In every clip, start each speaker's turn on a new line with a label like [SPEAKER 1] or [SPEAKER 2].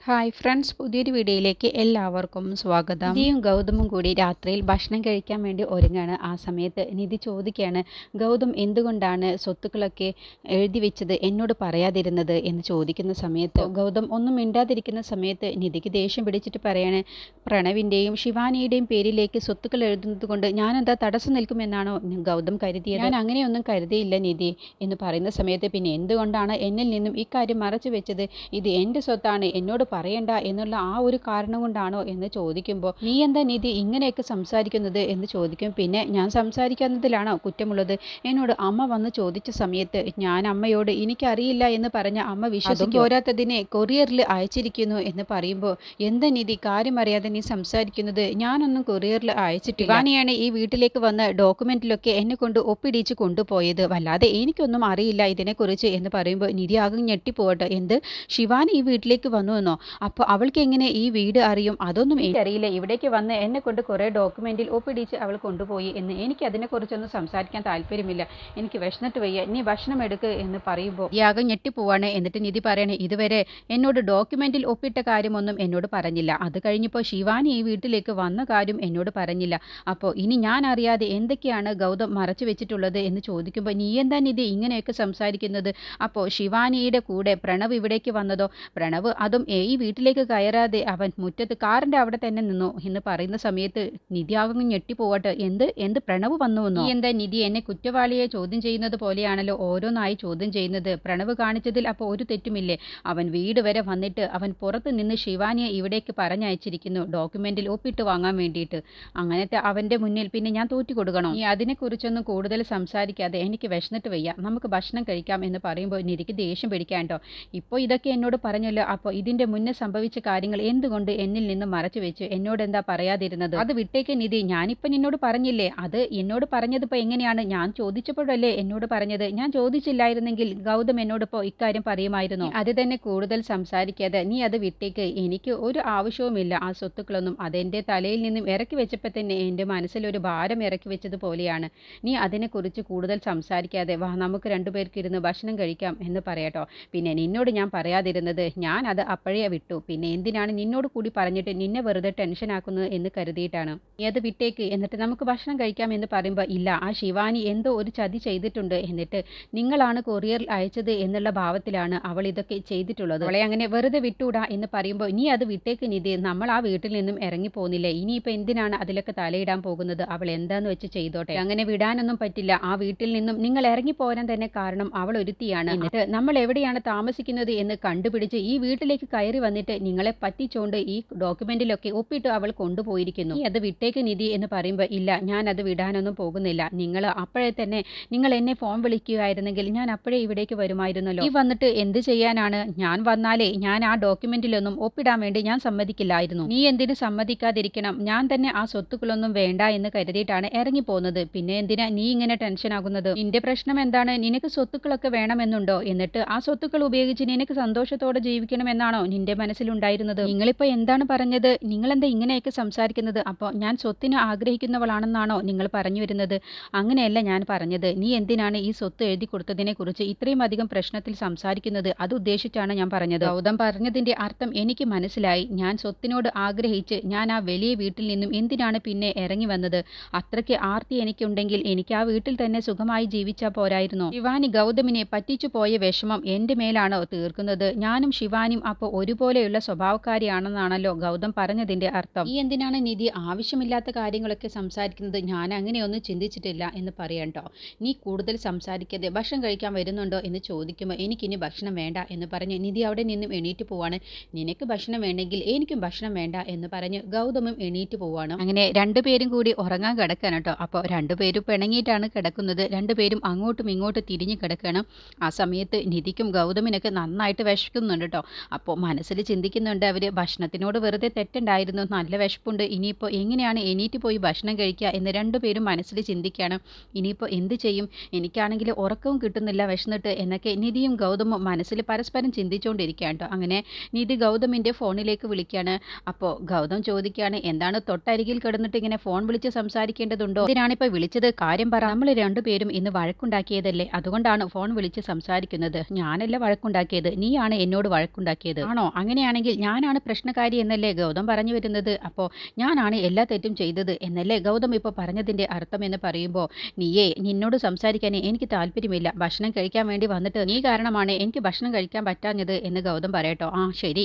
[SPEAKER 1] Hi friends, പുതിയൊരു വീഡിയോയിലേക്ക് എല്ലാവർക്കും സ്വാഗതം. നിധിയും ഗൗതമും കൂടി രാത്രിയിൽ ഭക്ഷണം കഴിക്കാൻ വേണ്ടി ഒരുങ്ങാണ്. ആ സമയത്ത് നിധി ചോദിക്കുകയാണ്, ഗൗതം എന്തുകൊണ്ടാണ് സ്വത്തുക്കളൊക്കെ എഴുതി വെച്ചത് എന്നോട് പറയാതിരുന്നത് എന്ന് ചോദിക്കുന്ന സമയത്ത് ഗൗതം ഒന്നും മിണ്ടാതിരിക്കുന്ന സമയത്ത് നിധിക്ക് ദേഷ്യം പിടിച്ചിട്ട് പറയാണ്, പ്രണവിൻ്റെയും ശിവാനിയുടെയും പേരിലേക്ക് സ്വത്തുക്കൾ എഴുതുന്നത് കൊണ്ട് ഞാനെന്താ തടസ്സം നിൽക്കുമെന്നാണോ ഗൗതം കരുതിയത്? ഞാൻ അങ്ങനെയൊന്നും കരുതിയില്ല നിധി എന്ന് പറയുന്ന സമയത്ത് പിന്നെ എന്തുകൊണ്ടാണ് എന്നിൽ നിന്നും ഇക്കാര്യം മറച്ചു വെച്ചത്? ഇത് എൻ്റെ സ്വത്താണ്, എന്നോട് പറയണ്ട എന്നുള്ള ആ ഒരു കാരണം കൊണ്ടാണോ എന്ന് ചോദിക്കുമ്പോൾ, നീ എന്താ നിധി ഇങ്ങനെയൊക്കെ സംസാരിക്കുന്നത് എന്ന് ചോദിക്കും. പിന്നെ ഞാൻ സംസാരിക്കുന്നതിലാണോ കുറ്റമുള്ളത്? എന്നോട് അമ്മ വന്ന് ചോദിച്ച സമയത്ത് ഞാൻ അമ്മയോട് എനിക്കറിയില്ല എന്ന് പറഞ്ഞ അമ്മ വിശ്വസിക്കും. പോരാത്തതിനെ കൊറിയറിൽ അയച്ചിരിക്കുന്നു എന്ന് പറയുമ്പോൾ, എന്താ നിധി കാര്യം അറിയാതെ നീ സംസാരിക്കുന്നത്? ഞാനൊന്നും കൊറിയറിൽ അയച്ചിട്ടില്ല. ശിവാനിയാണ് ഈ വീട്ടിലേക്ക് വന്ന ഡോക്യുമെന്റിലൊക്കെ എന്നെ കൊണ്ട് ഒപ്പിടിച്ച് കൊണ്ടുപോയത്, വല്ലാതെ എനിക്കൊന്നും അറിയില്ല ഇതിനെക്കുറിച്ച് എന്ന് പറയുമ്പോൾ നിധി ആകെ ഞെട്ടിപ്പോകട്ടെ. എന്ത്, ശിവാനി ഈ വീട്ടിലേക്ക് വന്നു എന്നോ? അപ്പോൾ അവൾക്ക് എങ്ങനെ ഈ വീട് അറിയും? അതൊന്നും എനിക്കറിയില്ല. ഇവിടേക്ക് വന്ന് എന്നെ കൊണ്ട് കുറേ ഡോക്യുമെന്റിൽ ഒപ്പിടിച്ച് അവൾ കൊണ്ടുപോയി എന്ന്. എനിക്ക് അതിനെക്കുറിച്ചൊന്നും സംസാരിക്കാൻ താല്പര്യമില്ല, എനിക്ക് വിശന്നിട്ട് വയ്യ, നീ ഭക്ഷണം എടുക്ക് എന്ന് പറയുമ്പോൾ യാഗം ഞെട്ടിപ്പോവാണ്. എന്നിട്ട് നിധി പറയണേ, ഇതുവരെ എന്നോട് ഡോക്യുമെന്റിൽ ഒപ്പിട്ട കാര്യമൊന്നും എന്നോട് പറഞ്ഞില്ല. അത് കഴിഞ്ഞപ്പോൾ ശിവാനി ഈ വീട്ടിലേക്ക് വന്ന കാര്യം എന്നോട് പറഞ്ഞില്ല. അപ്പോൾ ഇനി ഞാൻ അറിയാതെ എന്തൊക്കെയാണ് ഗൗതം മറച്ചു വെച്ചിട്ടുള്ളത് എന്ന് ചോദിക്കുമ്പോൾ, നീ എന്താ നിധി ഇങ്ങനെയൊക്കെ സംസാരിക്കുന്നത്? അപ്പോൾ ശിവാനിയുടെ കൂടെ പ്രണവ് ഇവിടേക്ക് വന്നതോ? പ്രണവ് അതും ഈ വീട്ടിലേക്ക് കയറാതെ അവൻ മുറ്റത്ത് കാറിൻ്റെ അവിടെ തന്നെ നിന്നു എന്ന് പറയുന്ന സമയത്ത് നിധി ആകെ ഞെട്ടിപ്പോവട്ടെ. എന്ത് പ്രണവ് വന്നുവെന്നോ? നീ എന്താ നിധി എന്നെ കുറ്റവാളിയെ ചോദ്യം ചെയ്യുന്നത് പോലെയാണല്ലോ ഓരോന്നായി ചോദ്യം ചെയ്യുന്നത്. പ്രണവ് കാണിച്ചതിൽ അപ്പോൾ ഒരു തെറ്റുമില്ലേ? അവൻ വീട് വരെ വന്നിട്ട് അവൻ പുറത്ത് നിന്ന് ശിവാനിയെ ഇവിടേക്ക് പറഞ്ഞയച്ചിരിക്കുന്നു ഡോക്യുമെന്റിൽ ഒപ്പിട്ട് വാങ്ങാൻ വേണ്ടിയിട്ട്. അങ്ങനത്തെ അവൻ്റെ മുന്നിൽ പിന്നെ ഞാൻ തോറ്റു കൊടുക്കണോ? നീ അതിനെക്കുറിച്ചൊന്നും കൂടുതൽ സംസാരിക്കാതെ, എനിക്ക് വിശന്നിട്ട് വയ്യ, നമുക്ക് ഭക്ഷണം കഴിക്കാം എന്ന് പറയുമ്പോൾ നിധിക്ക് ദേഷ്യം പിടിക്കാൻ കേട്ടോ. ഇപ്പോൾ ഇതൊക്കെ എന്നോട് പറഞ്ഞല്ലോ, അപ്പോൾ ഇതിൻ്റെ മുന്നേ സംഭവിച്ച കാര്യങ്ങൾ എന്തുകൊണ്ട് എന്നിൽ നിന്ന് മറച്ചു വെച്ച് എന്നോട് എന്താ പറയാതിരുന്നത്? അത് വിട്ടേക്ക് നിധി, ഞാനിപ്പോൾ നിന്നോട് പറഞ്ഞില്ലേ. അത് എന്നോട് പറഞ്ഞതിപ്പോൾ എങ്ങനെയാണ്? ഞാൻ ചോദിച്ചപ്പോഴല്ലേ എന്നോട് പറഞ്ഞത്. ഞാൻ ചോദിച്ചില്ലായിരുന്നെങ്കിൽ ഗൗതം എന്നോടിപ്പോൾ ഇക്കാര്യം പറയുമായിരുന്നു. അത് തന്നെ കൂടുതൽ സംസാരിക്കാതെ നീ അത് വിട്ടേക്ക്. എനിക്ക് ഒരു ആവശ്യവുമില്ല ആ സ്വത്തുക്കളൊന്നും. അതെൻ്റെ തലയിൽ നിന്നും ഇറക്കി വെച്ചപ്പോൾ തന്നെ എൻ്റെ മനസ്സിലൊരു ഭാരം ഇറക്കി വെച്ചതുപോലെയാണ്. നീ അതിനെക്കുറിച്ച് കൂടുതൽ സംസാരിക്കാതെ വാ, നമുക്ക് രണ്ടുപേർക്ക് ഇരുന്ന് ഭക്ഷണം കഴിക്കാം എന്ന് പറയാട്ടോ. പിന്നെ നിന്നോട് ഞാൻ പറയാതിരുന്നത് ഞാൻ അത് അപ്പോഴേ വിട്ടു. പിന്നെ എന്തിനാണ് നിന്നോട് കൂടി പറഞ്ഞിട്ട് നിന്നെ വെറുതെ ടെൻഷൻ ആക്കുന്നത് എന്ന് കരുതിയിട്ടാണ്. നീ അത് വിട്ടേക്ക്, എന്നിട്ട് നമുക്ക് ഭക്ഷണം കഴിക്കാം എന്ന് പറയുമ്പോൾ, ഇല്ല, ആ ശിവാനി എന്തോ ഒരു ചതി ചെയ്തിട്ടുണ്ട്, എന്നിട്ട് നിങ്ങളാണ് കൊറിയറിൽ അയച്ചത് എന്നുള്ള ഭാവത്തിലാണ് അവൾ ഇതൊക്കെ ചെയ്തിട്ടുള്ളത്. അവളെ അങ്ങനെ വെറുതെ വിട്ടൂടാ എന്ന് പറയുമ്പോൾ, നീ അത് വിട്ടേക്ക് നിധി, നമ്മൾ ആ വീട്ടിൽ നിന്നും ഇറങ്ങി പോകുന്നില്ലേ, ഇനിയിപ്പോൾ എന്തിനാണ് അതിലൊക്കെ തലയിടാൻ പോകുന്നത്? അവൾ എന്താന്ന് വെച്ച് ചെയ്തോട്ടെ, അങ്ങനെ വിടാനൊന്നും പറ്റില്ല. ആ വീട്ടിൽ നിന്നും നിങ്ങൾ ഇറങ്ങി പോരാൻ തന്നെ കാരണം അവൾ ഒരുത്തിയാണ്. എന്നിട്ട് നമ്മൾ എവിടെയാണ് താമസിക്കുന്നത് എന്ന് കണ്ടുപിടിച്ച് ഈ വീട്ടിലേക്ക് കയറി വന്നിട്ട് നിങ്ങളെ പറ്റിച്ചോണ്ട് ഈ ഡോക്യുമെന്റിലൊക്കെ ഒപ്പിട്ട് അവൾ കൊണ്ടുപോയിരിക്കുന്നു. നീ അത് വിട്ടേക്ക് നിധി എന്ന് പറയുമ്പോൾ, ഇല്ല, ഞാൻ അത് വിടാനൊന്നും പോകുന്നില്ല. നിങ്ങൾ അപ്പോഴേ തന്നെ നിങ്ങൾ എന്നെ ഫോൺ വിളിക്കുകയായിരുന്നെങ്കിൽ ഞാൻ അപ്പോഴേ ഇവിടേക്ക് വരുമായിരുന്നല്ലോ. ഈ വന്നിട്ട് എന്ത് ചെയ്യാനാണ്? ഞാൻ വന്നാലേ ഞാൻ ആ ഡോക്യുമെന്റിലൊന്നും ഒപ്പിടാൻ വേണ്ടി ഞാൻ സമ്മതിക്കില്ലായിരുന്നു. നീ എന്തിനു സമ്മതിക്കാതിരിക്കണം? ഞാൻ തന്നെ ആ സ്വത്തുക്കളൊന്നും വേണ്ട എന്ന് കരുതിയിട്ടാണ് ഇറങ്ങി പോകുന്നത്. പിന്നെ എന്തിനാ നീ ഇങ്ങനെ ടെൻഷൻ ആകുന്നത്? നിന്റെ പ്രശ്നം എന്താണ്? നിനക്ക് സ്വത്തുക്കളൊക്കെ വേണമെന്നുണ്ടോ? എന്നിട്ട് ആ സ്വത്തുക്കൾ ഉപയോഗിച്ച് നിനക്ക് സന്തോഷത്തോടെ ജീവിക്കണമെന്നാണോ നിന്റെ മനസ്സിലുണ്ടായിരുന്നത്? നിങ്ങളിപ്പോൾ എന്താണ് പറഞ്ഞത്? നിങ്ങളെന്താ ഇങ്ങനെയൊക്കെ സംസാരിക്കുന്നത്? അപ്പോൾ ഞാൻ സ്വത്തിന് ആഗ്രഹിക്കുന്നവളാണെന്നാണോ നിങ്ങൾ പറഞ്ഞു വരുന്നത്? അങ്ങനെയല്ല ഞാൻ പറഞ്ഞത്. നീ എന്തിനാണ് ഈ സ്വത്ത് എഴുതി കൊടുത്തതിനെ കുറിച്ച് ഇത്രയും അധികം പ്രശ്നത്തിൽ സംസാരിക്കുന്നത്? അത് ഉദ്ദേശിച്ചാണ് ഞാൻ പറഞ്ഞത്. ഗൗതം പറഞ്ഞതിൻ്റെ അർത്ഥം എനിക്ക് മനസ്സിലായി. ഞാൻ സ്വത്തിനോട് ആഗ്രഹിച്ച് ഞാൻ ആ വലിയ വീട്ടിൽ നിന്നും എന്തിനാണ് പിന്നെ ഇറങ്ങി വന്നത്? അത്രയ്ക്ക് ആർത്തി എനിക്കുണ്ടെങ്കിൽ എനിക്ക് ആ വീട്ടിൽ തന്നെ സുഖമായി ജീവിച്ചാൽ പോരായിരുന്നോ? ശിവാനി ഗൗതമിനെ പറ്റിച്ചു പോയ വിഷമം എൻ്റെ മേലാണോ തീർക്കുന്നത്? ഞാനും ശിവാനിയും അപ്പോൾ ഒരുപോലെയുള്ള സ്വഭാവക്കാരിയാണെന്നാണല്ലോ ഗൗതം പറഞ്ഞതിൻ്റെ അർത്ഥം. ഈ എന്തിനാണ് നിധി ആവശ്യമില്ലാത്ത കാര്യങ്ങളൊക്കെ സംസാരിക്കുന്നത്? ഞാൻ അങ്ങനെയൊന്നും ചിന്തിച്ചിട്ടില്ല എന്ന് പറയണ്ടോ. നീ കൂടുതൽ സംസാരിക്കാതെ ഭക്ഷണം കഴിക്കാൻ വരുന്നുണ്ടോ എന്ന് ചോദിക്കുമ്പോൾ, എനിക്കിനി ഭക്ഷണം വേണ്ട എന്ന് പറഞ്ഞ് നിധി അവിടെ നിന്നും എണീറ്റ് പോവാണ്. നിനക്ക് ഭക്ഷണം വേണ്ടെങ്കിൽ എനിക്കും ഭക്ഷണം വേണ്ട എന്ന് പറഞ്ഞ് ഗൗതമും എണീറ്റ് പോവാണ്. അങ്ങനെ രണ്ടുപേരും കൂടി ഉറങ്ങാൻ കിടക്കണം കേട്ടോ. അപ്പോൾ രണ്ടുപേരും പിണങ്ങിയിട്ടാണ് കിടക്കുന്നത്. രണ്ടുപേരും അങ്ങോട്ടും ഇങ്ങോട്ടും തിരിഞ്ഞ് കിടക്കണം. ആ സമയത്ത് നിധിക്കും ഗൗതമിനൊക്കെ നന്നായിട്ട് വിശക്കുന്നുണ്ട് കേട്ടോ. അപ്പോൾ മനസ്സിൽ ചിന്തിക്കുന്നുണ്ട് അവർ, ഭക്ഷണത്തിനോട് വെറുതെ തെറ്റുണ്ടായിരുന്നു, നല്ല വിശപ്പുണ്ട്, ഇനിയിപ്പോൾ എങ്ങനെയാണ് എണീറ്റ് പോയി ഭക്ഷണം കഴിക്കുക എന്ന് രണ്ടുപേരും മനസ്സിൽ ചിന്തിക്കുകയാണ്. ഇനിയിപ്പോൾ എന്ത് ചെയ്യും? എനിക്കാണെങ്കിൽ ഉറക്കവും കിട്ടുന്നില്ല വിശന്നിട്ട് എന്നൊക്കെ നിധിയും ഗൗതമും മനസ്സിൽ പരസ്പരം ചിന്തിച്ചുകൊണ്ടിരിക്കുകയാണ് കേട്ടോ. അങ്ങനെ നിധി ഗൗതമിൻ്റെ ഫോണിലേക്ക് വിളിക്കുകയാണ്. അപ്പോൾ ഗൗതം ചോദിക്കുകയാണ്, എന്താണ് തൊട്ടരികിൽ കിടന്നിട്ട് ഇങ്ങനെ ഫോൺ വിളിച്ച് സംസാരിക്കേണ്ടതുണ്ടോ? ഇതിനാണിപ്പോൾ വിളിച്ചത്, കാര്യം പറ. നമ്മൾ രണ്ടുപേരും ഇന്ന് വഴക്കുണ്ടാക്കിയതല്ലേ, അതുകൊണ്ടാണ് ഫോൺ വിളിച്ച് സംസാരിക്കുന്നത്. ഞാനല്ല വഴക്കുണ്ടാക്കിയത്, നീയാണ് എന്നോട് വഴക്കുണ്ടാക്കിയത്. ആണോ? അങ്ങനെയാണെങ്കിൽ ഞാനാണ് പ്രശ്നക്കാരി എന്നല്ലേ ഗൗതം പറഞ്ഞു വരുന്നത്? അപ്പോൾ ഞാനാണ് എല്ലാ തെറ്റും ചെയ്തത് എന്നല്ലേ ഗൗതം ഇപ്പോൾ പറഞ്ഞതിൻ്റെ അർത്ഥം എന്ന് പറയുമ്പോൾ, നീയേ നിന്നോട് സംസാരിക്കാൻ എനിക്ക് താല്പര്യമില്ല. ഭക്ഷണം കഴിക്കാൻ വേണ്ടി വന്നിട്ട് നീ കാരണമാണ് എനിക്ക് ഭക്ഷണം കഴിക്കാൻ പറ്റാഞ്ഞത് എന്ന് ഗൗതം പറയട്ടോ. ആ ശരി,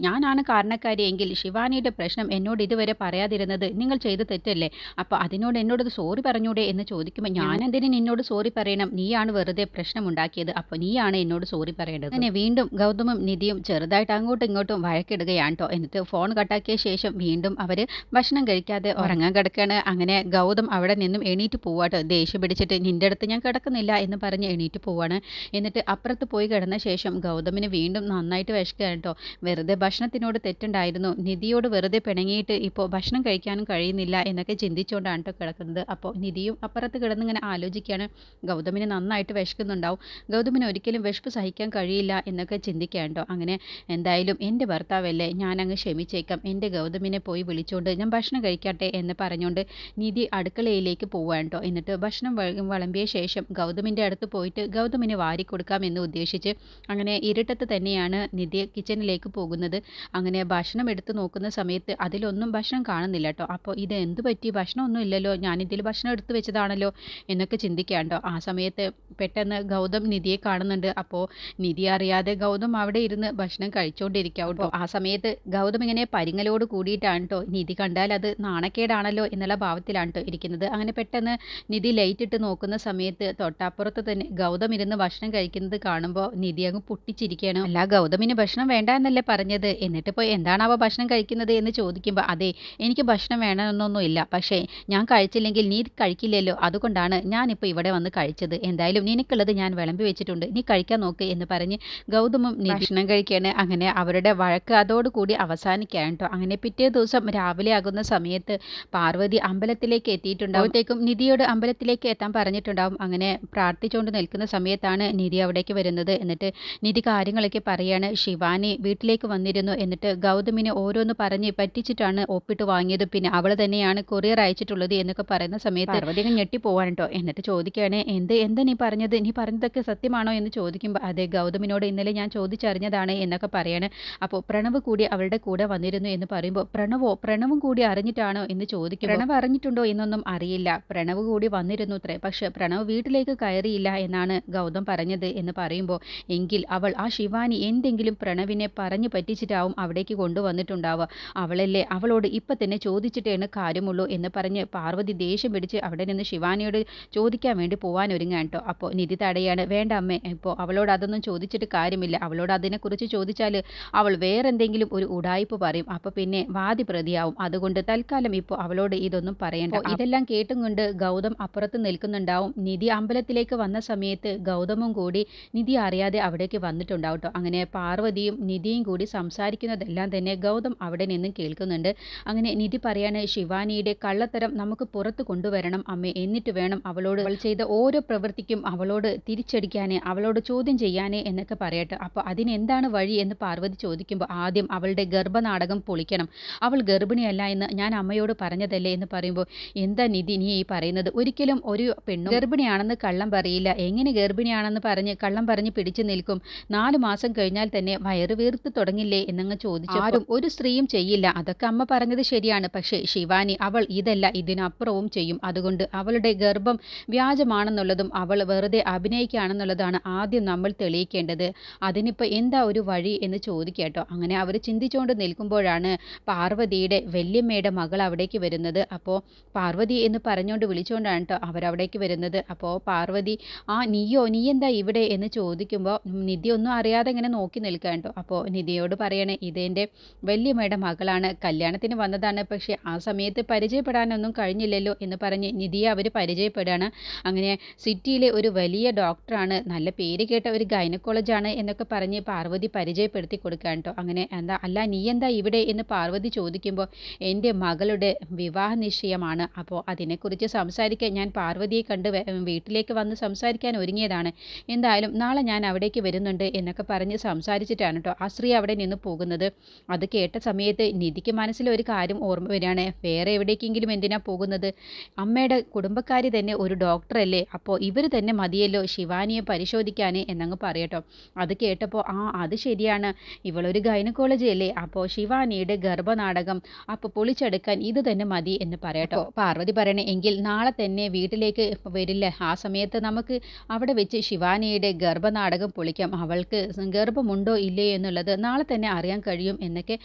[SPEAKER 1] ഞാനാണ് കാരണക്കാരി എങ്കിൽ ശിവാനിയുടെ പ്രശ്നം എന്നോട് ഇതുവരെ പറയാതിരുന്നത് നിങ്ങൾ ചെയ്ത തെറ്റല്ലേ? അപ്പോൾ അതിനോട് എന്നോടത് സോറി പറഞ്ഞൂടെ എന്ന് ചോദിക്കുമ്പോൾ, ഞാനെന്തിന് നിന്നോട് സോറി പറയണം? നീയാണ് വെറുതെ പ്രശ്നമുണ്ടാക്കിയത്. അപ്പോൾ നീയാണ് എന്നോട് സോറി പറയേണ്ടത്. അങ്ങനെ വീണ്ടും ഗൗതമും നിധിയും ചെറുതായിട്ട് അങ്ങോട്ടും ഇങ്ങോട്ടും വഴക്കിടുകയാണ് കേട്ടോ. എന്നിട്ട് ഫോൺ കട്ടാക്കിയ ശേഷം വീണ്ടും അവർ ഭക്ഷണം കഴിക്കാതെ ഉറങ്ങാൻ കിടക്കുകയാണ്. അങ്ങനെ ഗൗതം അവിടെ നിന്നും എണീറ്റ് പോവാട്ടോ. ദേഷ്യം പിടിച്ചിട്ട് നിൻ്റെ അടുത്ത് ഞാൻ കിടക്കുന്നില്ല എന്ന് പറഞ്ഞ് എണീറ്റ് പോവാണ്. എന്നിട്ട് അപ്പുറത്ത് പോയി കിടന്ന ശേഷം ഗൗതമിന് വീണ്ടും നന്നായിട്ട് വിശക്കുകയാണ് കേട്ടോ. വെറുതെ ഭക്ഷണത്തിനോട് തെറ്റുണ്ടായിരുന്നു, നിധിയോട് വെറുതെ പിണങ്ങിയിട്ട് ഇപ്പോൾ ഭക്ഷണം കഴിക്കാനും കഴിയുന്നില്ല എന്നൊക്കെ ചിന്തിച്ചുകൊണ്ടാണ് കേട്ടോ കിടക്കുന്നത്. അപ്പോൾ നിധിയും അപ്പുറത്ത് കിടന്നിങ്ങനെ ആലോചിക്കുകയാണ്. ഗൗതമിന് നന്നായിട്ട് വിശക്കുന്നുണ്ടാവും, ഗൗതമിന് ഒരിക്കലും വിശപ്പ് സഹിക്കാൻ കഴിയില്ല എന്നൊക്കെ ചിന്തിക്കുകയാണ് കേട്ടോ. അങ്ങനെ എന്തായാലും എൻ്റെ ഭർത്താവല്ലേ, ഞാനങ്ങ് ക്ഷമിച്ചേക്കാം, എൻ്റെ ഗൗതമിനെ പോയി വിളിച്ചുകൊണ്ട് ഞാൻ ഭക്ഷണം കഴിക്കട്ടെ എന്ന് പറഞ്ഞുകൊണ്ട് നിധി അടുക്കളയിലേക്ക് പോവുകയാണ് കേട്ടോ. എന്നിട്ട് ഭക്ഷണം വിളമ്പിയ ശേഷം ഗൗതമിൻ്റെ അടുത്ത് പോയിട്ട് ഗൗതമിന് വാരി കൊടുക്കാമെന്ന് ഉദ്ദേശിച്ച് അങ്ങനെ ഇരുട്ടത്ത് തന്നെയാണ് നിധി കിച്ചണിലേക്ക് പോകുന്നത്. അങ്ങനെ ഭക്ഷണം എടുത്ത് നോക്കുന്ന സമയത്ത് അതിലൊന്നും ഭക്ഷണം കാണുന്നില്ല കേട്ടോ. അപ്പോൾ ഇത് എന്ത് പറ്റി, ഭക്ഷണമൊന്നും ഇല്ലല്ലോ, ഞാനിതിൽ ഭക്ഷണം എടുത്ത് വെച്ചതാണല്ലോ എന്നൊക്കെ ചിന്തിക്കുകയാണ് കേട്ടോ. ആ സമയത്ത് പെട്ടെന്ന് ഗൗതം നിധിയെ കാണുന്നുണ്ട്. അപ്പോൾ നിധി അറിയാതെ ഗൗതം അവിടെ ഇരുന്ന് ഭക്ഷണം കഴിച്ചുകൊണ്ടിരിക്കുക കേട്ടോ. ആ സമയത്ത് ഗൗതം ഇങ്ങനെ പരിങ്ങലോട് കൂടിയിട്ടാണ് കേട്ടോ. നിധി കണ്ടാൽ അത് നാണക്കേടാണല്ലോ എന്നുള്ള ഭാവത്തിലാണ് കേട്ടോ ഇരിക്കുന്നത്. അങ്ങനെ പെട്ടെന്ന് നിധി ലൈറ്റ് ഇട്ട് നോക്കുന്ന സമയത്ത് തൊട്ടപ്പുറത്ത് തന്നെ ഗൗതം ഇരുന്ന് ഭക്ഷണം കഴിക്കുന്നത് കാണുമ്പോൾ നിധി അങ്ങ് പൊട്ടിച്ചിരിക്കുകയാണ്. അല്ല, ഗൗതമിന് ഭക്ഷണം വേണ്ട എന്നല്ലേ പറഞ്ഞത്, എന്നിട്ട് ഇപ്പോൾ എന്താണാവോ ഭക്ഷണം കഴിക്കുന്നത് എന്ന് ചോദിക്കുമ്പോൾ, അതെ എനിക്ക് ഭക്ഷണം വേണമെന്നൊന്നുമില്ല, പക്ഷേ ഞാൻ കഴിച്ചില്ലെങ്കിൽ നീ കഴിക്കില്ലല്ലോ, അതുകൊണ്ടാണ് ഞാനിപ്പോൾ ഇവിടെ വന്ന് കഴിച്ചത്. എന്തായാലും നിനക്കുള്ളത് ഞാൻ വിളമ്പി വെച്ചിട്ടുണ്ട്, നീ കഴിക്കാൻ നോക്ക് എന്ന് പറഞ്ഞ് ഗൗതമും ഭക്ഷണം കഴിക്കുകയാണ്. അങ്ങനെ അവരുടെ വഴക്ക് അതോടുകൂടി അവസാനിക്കുകയാണ് കേട്ടോ. അങ്ങനെ പിറ്റേ ദിവസം രാവിലെ ആകുന്ന സമയത്ത് പാർവതി അമ്പലത്തിലേക്ക് എത്തിയിട്ടുണ്ടാവുമ്പോഴത്തേക്കും നിധിയോട് അമ്പലത്തിലേക്ക് എത്താൻ പറഞ്ഞിട്ടുണ്ടാവും. അങ്ങനെ പ്രാർത്ഥിച്ചുകൊണ്ട് നിൽക്കുന്ന സമയത്താണ് നിധി അവിടേക്ക് വരുന്നത്. എന്നിട്ട് നിധി കാര്യങ്ങളൊക്കെ പറയാണ്. ശിവാനി വീട്ടിലേക്ക് വന്നിരുന്നു, എന്നിട്ട് ഗൗതമിനെ ഓരോന്ന് പറഞ്ഞ് പറ്റിച്ചിട്ടാണ് ഒപ്പിട്ട് വാങ്ങിയത്, പിന്നെ അവൾ തന്നെയാണ് കൊറിയർ അയച്ചിട്ടുള്ളത് എന്നൊക്കെ പറയുന്ന സമയത്ത് പാർവതി ഞെട്ടി പോവാൻ കേട്ടോ. എന്നിട്ട് ചോദിക്കുകയാണ്, എന്താ നീ പറഞ്ഞത്, നീ പറഞ്ഞതൊക്കെ സത്യമാണോ എന്ന് ചോദിക്കുമ്പോൾ, അതെ ഗൗതമിനോട് ഇന്നലെ ഞാൻ ചോദിച്ചറിഞ്ഞതാണ് എന്നൊക്കെ പറയാണ്. അപ്പോൾ പ്രണവ് കൂടി അവളുടെ കൂടെ വന്നിരുന്നു എന്ന് പറയുമ്പോൾ, പ്രണവും കൂടി അറിഞ്ഞിട്ടാണോ എന്ന് ചോദിക്കും. പ്രണവ് അറിഞ്ഞിട്ടുണ്ടോ എന്നൊന്നും അറിയില്ല, പ്രണവ് കൂടി വന്നിരുന്നു അത്രേ, പക്ഷെ പ്രണവ് വീട്ടിലേക്ക് കയറിയില്ല എന്നാണ് ഗൗതം പറഞ്ഞത് എന്ന് പറയുമ്പോൾ, എങ്കിൽ അവൾ ആ ശിവാനി എന്തെങ്കിലും പ്രണവിനെ പറഞ്ഞു പറ്റിച്ചിട്ടാവും അവിടേക്ക് കൊണ്ടുവന്നിട്ടുണ്ടാവുക, അവളല്ലേ, അവളോട് ഇപ്പം തന്നെ ചോദിച്ചിട്ടേ കാര്യമുള്ളൂ എന്ന് പറഞ്ഞ് പാർവതി ദേഷ്യം പിടിച്ച് അവിടെ നിന്ന് ശിവാനിയോട് ചോദിക്കാൻ വേണ്ടി പോകാൻ ഒരുങ്ങാൻ കേട്ടോ. അപ്പോൾ നിധി തടയാണ്. വേണ്ട അമ്മേ, ഇപ്പോൾ അവളോട് അതൊന്നും ചോദിച്ചിട്ട് കാര്യമില്ല, അവളോട് അതിനെക്കുറിച്ച് ചോദിച്ചാൽ അവൾ വേറെന്തെങ്കിലും ഒരു ഉടായ്പ് പറയും, അപ്പോൾ പിന്നെ വാദി പ്രതിയാവും, അതുകൊണ്ട് തൽക്കാലം ഇപ്പോൾ അവളോട് ഇതൊന്നും പറയണ്ട. ഇതെല്ലാം കേട്ടും കൊണ്ട് ഗൗതം അപ്പുറത്ത് നിൽക്കുന്നുണ്ടാവും. നിധി അമ്പലത്തിലേക്ക് വന്ന സമയത്ത് ഗൗതമും കൂടി നിധി അറിയാതെ അവിടേക്ക് വന്നിട്ടുണ്ടാവും കേട്ടോ. അങ്ങനെ പാർവതിയും നിധിയും കൂടി സംസാരിക്കുന്നതെല്ലാം തന്നെ ഗൗതം അവിടെ നിന്നും കേൾക്കുന്നുണ്ട്. അങ്ങനെ നിധി പറയാണ്, ശിവാനിയുടെ കള്ളത്തരം നമുക്ക് പുറത്ത് കൊണ്ടുവരണം അമ്മേ, എന്നിട്ട് വേണം അവളോട് അവൾ ചെയ്ത ഓരോ പ്രവൃത്തിക്കും അവളോട് തിരിച്ചടിക്കാനേ, അവളോട് ചോദ്യം ചെയ്യാനേ എന്നൊക്കെ പറയട്ടെ. അപ്പോൾ അതിനെന്താണ് വഴി എന്ന് പാർവതി ചോദിക്കുമ്പോൾ, ആദ്യം അവളുടെ ഗർഭനാടകം പൊളിക്കണം, അവൾ ഗർഭിണിയല്ല എന്ന് ഞാൻ അമ്മയോട് പറഞ്ഞതല്ലേ എന്ന് പറയുമ്പോൾ, എന്താ നിധി നീ ഈ പറയുന്നത്, ഒരിക്കലും ഒരു പെണ്ണും ഗർഭിണിയാണെന്ന് കള്ളം പറയില്ല, എങ്ങനെ ഗർഭിണിയാണെന്ന് പറഞ്ഞ് കള്ളം പറഞ്ഞ് പിടിച്ചു നിൽക്കും, 4 മാസം കഴിഞ്ഞാൽ തന്നെ വയറ് വീർത്ത് തുടങ്ങില്ലേ എന്നങ്ങ് ചോദിച്ചു. ആരും ഒരു സ്ത്രീയും ചെയ്യില്ല, അതൊക്കെ അമ്മ പറഞ്ഞത് ശരിയാണ്, പക്ഷേ ശിവാനി അവൾ ഇതല്ല ഇതിനപ്പുറവും ചെയ്യും, അതുകൊണ്ട് അവളുടെ ഗർഭം വ്യാജമാണെന്നുള്ളതും അവൾ വെറുതെ അഭിനയിക്കുകയാണെന്നുള്ളതാണ് ആദ്യം നമ്മൾ തെളിയിക്കേണ്ടത്, അതിനിപ്പോൾ എന്താ ഒരു വഴി എന്ന് ചോദിക്കട്ടോ. അങ്ങനെ അവർ ചിന്തിച്ചുകൊണ്ട് നിൽക്കുമ്പോഴാണ് പാർവതിയുടെ വല്യമ്മയുടെ മകൾ അവിടേക്ക് വരുന്നത്. അപ്പോൾ പാർവതി എന്ന് പറഞ്ഞുകൊണ്ട് വിളിച്ചുകൊണ്ടാണ് കേട്ടോ അവരവിടേക്ക് വരുന്നത്. അപ്പോൾ പാർവതി, നീ എന്താ ഇവിടെ എന്ന് ചോദിക്കുമ്പോൾ നിധി ഒന്നും അറിയാതെ ഇങ്ങനെ നോക്കി നിൽക്കുക കേട്ടോ. അപ്പോൾ നിധിയോട് പറയണേ, ഇതെൻ്റെ വല്യമ്മയുടെ മകളാണ്, കല്യാണത്തിന് വന്നതാണ്, പക്ഷേ ആ സമയത്ത് പരിചയപ്പെടാനൊന്നും കഴിഞ്ഞില്ലല്ലോ എന്ന് പറഞ്ഞ് നിധിയെ അവർ പരിചയപ്പെടുകയാണ്. അങ്ങനെ സിറ്റിയിലെ ഒരു വലിയ ഡോക്ടറാണ്, നല്ല പേര് കേട്ട ഒരു ഗൈനക്കോളജാണ് എന്നൊക്കെ പറഞ്ഞ് പാർവതി പരിചയപ്പെടുത്തി കൊടുക്കുക കേട്ടോ. അങ്ങനെ അല്ല നീ എന്താ ഇവിടെ എന്ന് പാർവതി ചോദിക്കുമ്പോൾ, എൻ്റെ മകളുടെ വിവാഹ നിശ്ചയമാണ്, അപ്പോൾ അതിനെക്കുറിച്ച് സംസാരിക്കാൻ ഞാൻ പാർവതിയെ കണ്ട് വീട്ടിലേക്ക് വന്ന് സംസാരിക്കാൻ ഒരുങ്ങിയതാണ്, എന്തായാലും നാളെ ഞാൻ അവിടേക്ക് വരുന്നുണ്ട് എന്നൊക്കെ പറഞ്ഞ് സംസാരിച്ചിട്ടാണ് കേട്ടോ ആ സ്ത്രീ അവിടെ നിന്ന് പോകുന്നത്. അത് കേട്ട സമയത്ത് നിധിക്ക് മനസ്സിലൊരു കാര്യം ഓർമ്മ വരികയാണ്, വേറെ എവിടേക്കെങ്കിലും എന്തിനാ പോകുന്നത്, അമ്മയുടെ കുടുംബക്കാരി തന്നെ ഒരു ഡോക്ടറല്ലേ, അപ്പോൾ ഇവർ തന്നെ മതിയല്ലോ ശിവാനിയെ പരിശോധിക്കാൻ എന്നങ്ങ് പറയട്ടോ. അത് കേട്ടപ്പോൾ അത് ശരിയാണ്, ഇവളൊരു ഗൈനക്കോളജി അല്ലേ, അപ്പോൾ ശിവാനിയുടെ ഗർഭനാടകം അപ്പോൾ പൊളിച്ചെടുക്കാൻ ഇത് തന്നെ മതി എന്ന് പറയട്ടോ. പാർവതി പറയണേ, എങ്കിൽ നാളെ തന്നെ വീട്ടിലേക്ക് വരില്ല, ആ സമയത്ത് നമുക്ക് അവിടെ വെച്ച് ശിവാനിയുടെ ഗർഭനാടകം പൊളിക്കാം, അവൾക്ക് ഗർഭമുണ്ടോ ഇല്ലയോ എന്നുള്ളത് നാളെ തന്നെ അറിയാൻ കഴിയും എന്നൊക്കെ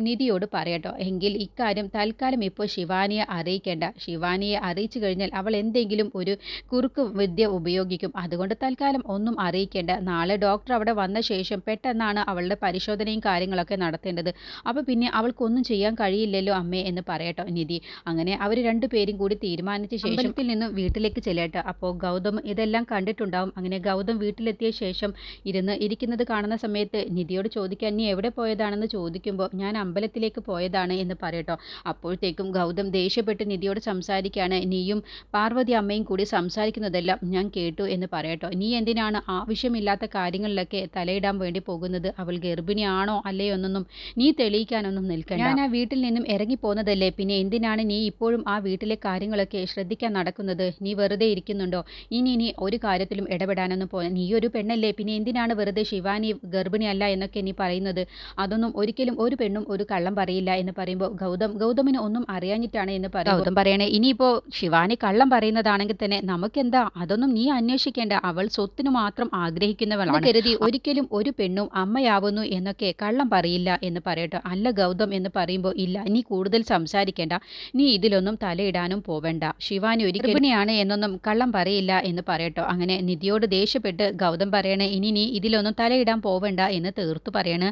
[SPEAKER 1] നിധിയോട് പറയട്ടോ. എങ്കിൽ ഇക്കാര്യം തൽക്കാലം ഇപ്പോൾ ശിവാനിയെ അറിയിക്കേണ്ട, ശിവാനിയെ അറിയിച്ചു കഴിഞ്ഞാൽ അവൾ എന്തെങ്കിലും ഒരു കുറുക്ക് വിദ്യ ഉപയോഗിക്കും, അതുകൊണ്ട് തൽക്കാലം ഒന്നും അറിയിക്കേണ്ട, നാളെ ഡോക്ടർ അവിടെ വന്ന ശേഷം പെട്ടെന്നാണ് അവളുടെ പരിശോധനയും കാര്യങ്ങളൊക്കെ നടത്തേണ്ടത്, അപ്പോൾ പിന്നെ അവൾക്കൊന്നും ചെയ്യാൻ കഴിയില്ലല്ലോ അമ്മേ എന്ന് പറയട്ടോ നിധി. അങ്ങനെ അവർ രണ്ടുപേരും കൂടി തീരുമാനിച്ച ശേഷം അമ്പലത്തിൽ നിന്നും വീട്ടിലേക്ക് ചെല്ലട്ടെ. അപ്പോൾ ഗൗതം ഇതെല്ലാം കണ്ടിട്ടുണ്ടാവും. അങ്ങനെ ഗൗതം വീട്ടിലെത്തിയ ശേഷം ഇരിക്കുന്നത് കാണുന്ന സമയത്ത് നിധിയോട് ചോദിക്കാൻ, നീ എവിടെ പോയതാണെന്ന് ചോദിക്കുമ്പോൾ ഞാൻ അമ്പലത്തിലേക്ക് പോയതാണ് എന്ന് പറയട്ടോ. അപ്പോഴത്തേക്കും ഗൗതം ദേഷ്യപ്പെട്ട് നിധിയോട് സംസാരിക്കുകയാണ്, നീയും പാർവതി അമ്മയും കൂടി സംസാരിക്കുന്നതെല്ലാം ഞാൻ കേട്ടു എന്ന് പറയട്ടോ. നീ എന്തിനാണ് ആവശ്യമില്ലാത്ത കാര്യങ്ങളിലൊക്കെ തലയിടാൻ വേണ്ടി പോകുന്നത്, അവൾ ഗർഭിണിയാണോ അല്ലയോ എന്നൊന്നും നീ തെളിയിക്കാനൊന്നും നിൽക്കണ്ട, ഞാൻ ആ വീട്ടിൽ നിന്നും ഇറങ്ങിപ്പോന്നതല്ലേ, പിന്നെ എന്തിനാണ് നീ ഇപ്പോഴും ആ വീട്ടിലെ കാര്യങ്ങളൊക്കെ ശ്രദ്ധിക്കാൻ നടക്കുന്നത്, നീ വെറുതെ ഇരിക്കുന്നുണ്ടോ, ഇനി ഒരു കാര്യത്തിലും ഇടപെടാനൊന്നും നീ ഒരു പെണ്ണല്ലേ, പിന്നെ എന്തിനാണ് വെറുതെ ശിവാനി ഗർഭിണിയല്ല എന്നൊക്കെ നീ പറയുന്നത്, അതൊന്നും ഒരിക്കലും ഒരു പെണ്ണും ഒരു കള്ളം പറയില്ല എന്ന് പറയുമ്പോൾ ഗൗതമിന് ഒന്നും അറിയാഞ്ഞിട്ടാണ് എന്ന് പറയും. ഗൗതം പറയണേ, ഇനിയിപ്പോൾ ശിവാനി കള്ളം പറയുന്നതാണെങ്കിൽ തന്നെ നമുക്കെന്താ, അതൊന്നും നീ അന്വേഷിക്കേണ്ട, അവൾ സ്വത്തിനു മാത്രം ആഗ്രഹിക്കുന്നവളാണ് കരുതി ഒരിക്കലും ഒരു പെണ്ണും അമ്മയാവുന്നു എന്നൊക്കെ കള്ളം പറയില്ല എന്ന് പറയട്ടോ. അല്ല ഗൗതം എന്ന് പറയുമ്പോൾ, ഇല്ല നീ കൂടുതൽ സംസാരിക്കേണ്ട, നീ ഇതിലൊന്നും തലയിടാനും പോവേണ്ട, ശിവാനി ഒരു ഗർഭിണിയാണ് എന്നൊന്നും കള്ളം പറയില്ല എന്ന് പറയട്ടോ. അങ്ങനെ നിധിയോട് ദേഷ്യപ്പെട്ട് ഗൗതം പറയണേ, ഇനി നീ ഇതിലൊന്നും തലയിടാൻ പോവേണ്ട എന്ന് തീർത്തു പറയണേ.